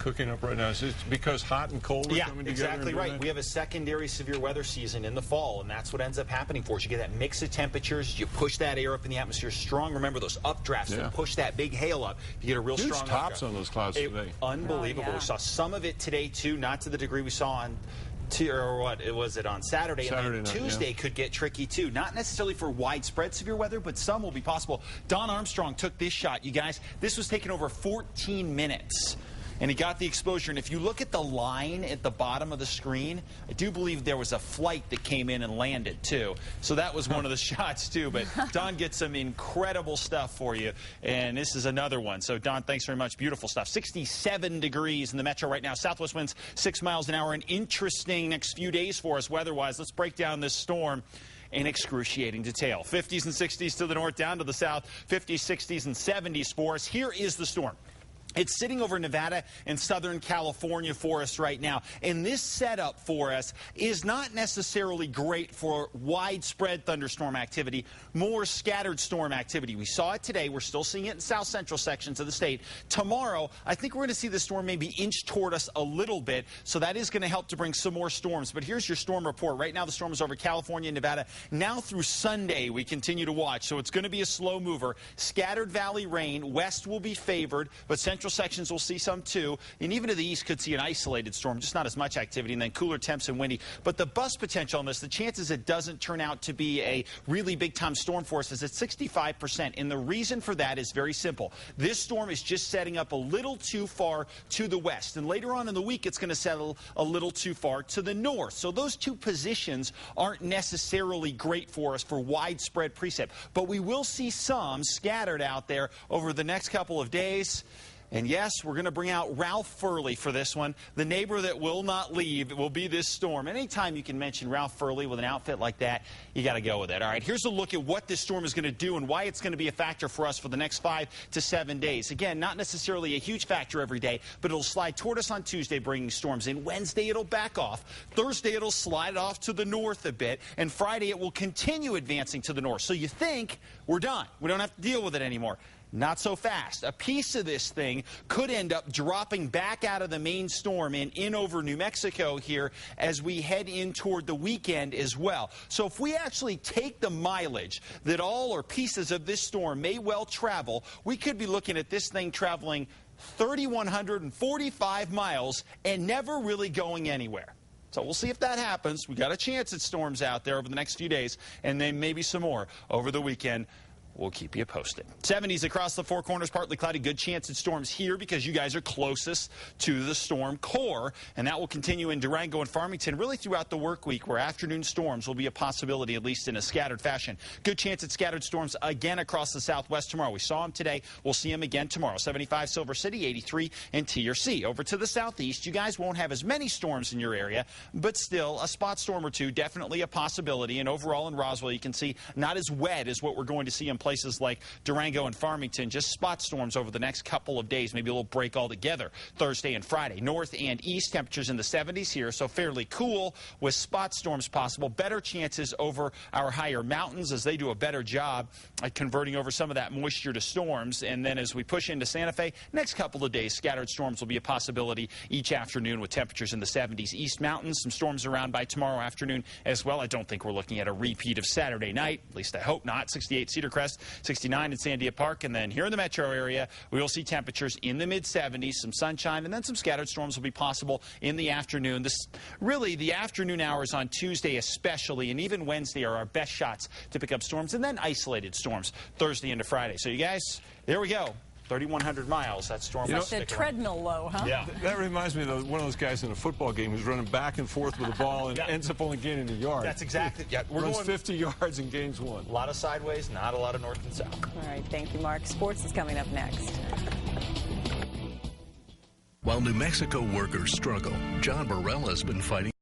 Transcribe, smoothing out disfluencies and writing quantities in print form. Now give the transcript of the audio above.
cooking up right now? Is it because hot and cold are coming together? Yeah, exactly right. We have a secondary severe weather season in the fall, and that's what ends up happening for us. You get that mix of temperatures. You push that air up in the atmosphere strong. Remember those updrafts that push that big hail up. You get a real huge strong tops on those clouds today. Unbelievable. Oh, yeah. We saw some of it today, too, not to the degree we saw on on Saturday, and then Tuesday could get tricky too. Not necessarily for widespread severe weather, but some will be possible. Don Armstrong took this shot, you guys. This was taken over 14 minutes. And he got the exposure. And if you look at the line at the bottom of the screen, I do believe there was a flight that came in and landed, too. So that was one of the shots, too. But Don gets some incredible stuff for you. And this is another one. So, Don, thanks very much. Beautiful stuff. 67 degrees in the metro right now. Southwest winds 6 miles an hour. An interesting next few days for us weather-wise. Let's break down this storm in excruciating detail. 50s and 60s to the north, down to the south. 50s, 60s, and 70s for us. Here is the storm. It's sitting over Nevada and Southern California for us right now. And this setup for us is not necessarily great for widespread thunderstorm activity, more scattered storm activity. We saw it today. We're still seeing it in south central sections of the state. Tomorrow, I think we're going to see the storm maybe inch toward us a little bit. So that is going to help to bring some more storms. But here's your storm report. Right now, the storm is over California and Nevada. Now through Sunday, we continue to watch. So it's going to be a slow mover. Scattered valley rain. West will be favored, but central sections will see some too, and even to the east could see an isolated storm, just not as much activity, and then cooler temps and windy. But the bust potential on this, the chances it doesn't turn out to be a really big-time storm for us is at 65%, and the reason for that is very simple. This storm is just setting up a little too far to the west, and later on in the week it's going to settle a little too far to the north. So those two positions aren't necessarily great for us for widespread precip, but we will see some scattered out there over the next couple of days. And yes, we're going to bring out Ralph Furley for this one. The neighbor that will not leave will be this storm. Anytime you can mention Ralph Furley with an outfit like that, you got to go with it. All right, here's a look at what this storm is going to do and why it's going to be a factor for us for the next 5 to 7 days. Again, not necessarily a huge factor every day, but it'll slide toward us on Tuesday, bringing storms in. Wednesday, it'll back off. Thursday, it'll slide off to the north a bit. And Friday, it will continue advancing to the north. So you think we're done. We don't have to deal with it anymore. Not so fast. A piece of this thing could end up dropping back out of the main storm and in over New Mexico here as we head in toward the weekend as well. So if we actually take the mileage that all or pieces of this storm may well travel, we could be looking at this thing traveling 3,145 miles and never really going anywhere. So we'll see if that happens. We got a chance at storms out there over the next few days, and then maybe some more over the weekend. We'll keep you posted. 70s across the Four Corners, partly cloudy. Good chance at storms here because you guys are closest to the storm core. And that will continue in Durango and Farmington really throughout the work week, where afternoon storms will be a possibility, at least in a scattered fashion. Good chance at scattered storms again across the southwest tomorrow. We saw them today. We'll see them again tomorrow. 75 Silver City, 83 in TRC. Over to the southeast, you guys won't have as many storms in your area, but still a spot storm or two, definitely a possibility. And overall in Roswell, you can see not as wet as what we're going to see in places like Durango and Farmington. Just spot storms over the next couple of days, maybe a little break altogether Thursday and Friday. North and east temperatures in the 70s here, so fairly cool with spot storms possible. Better chances over our higher mountains as they do a better job at converting over some of that moisture to storms. And then as we push into Santa Fe, next couple of days, scattered storms will be a possibility each afternoon with temperatures in the 70s. East Mountains, some storms around by tomorrow afternoon as well. I don't think we're looking at a repeat of Saturday night, at least I hope not. 68 Cedar Crest, 69 in Sandia Park, and then here in the metro area, we will see temperatures in the mid-70s, some sunshine, and then some scattered storms will be possible in the afternoon. Really, the afternoon hours on Tuesday especially, and even Wednesday are our best shots to pick up storms, and then isolated storms Thursday into Friday. So you guys, there we go. 3,100 miles, that storm. It's like the treadmill low, huh? Yeah. That reminds me of one of those guys in a football game who's running back and forth with the ball and ends up only gaining a yard. That's exactly. Yeah, we're runs going 50 yards and gains 1. A lot of sideways, not a lot of north and south. All right, thank you, Mark. Sports is coming up next. While New Mexico workers struggle, John Burrell has been fighting